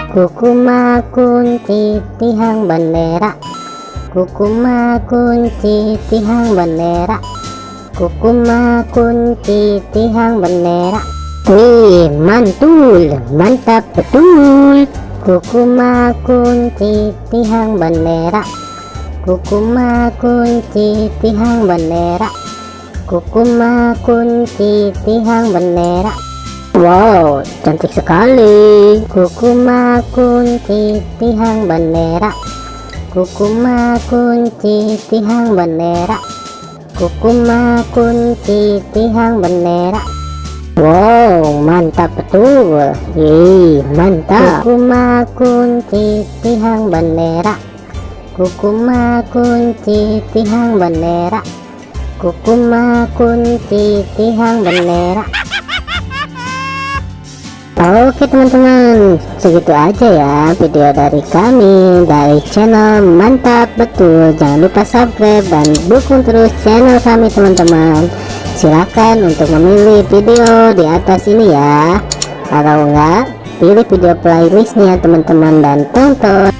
Kukuma kunci tihang bendera, kukuma kunci tihang bendera, kukuma kunci tihang bendera. Wih, mantul, mantap betul. Kukuma kunci tihang bendera, kukuma kunci tihang bendera, kukuma kunci tihang bendera. Wow, cantik sekali. Kukuma kunci tihang bendera, kukuma kunci tihang bendera, kukuma kunci tihang bendera. Wow, mantap betul. Mantap. Kukuma kunci tihang bendera, kukuma kunci tihang bendera, kukuma kunci tihang bendera. Oke teman-teman, segitu aja ya video dari kami dari channel Mantap Betul. Jangan lupa subscribe dan dukung terus channel kami teman-teman. Silakan untuk memilih video di atas ini ya. Kalau enggak, pilih video playlistnya teman-teman dan tonton.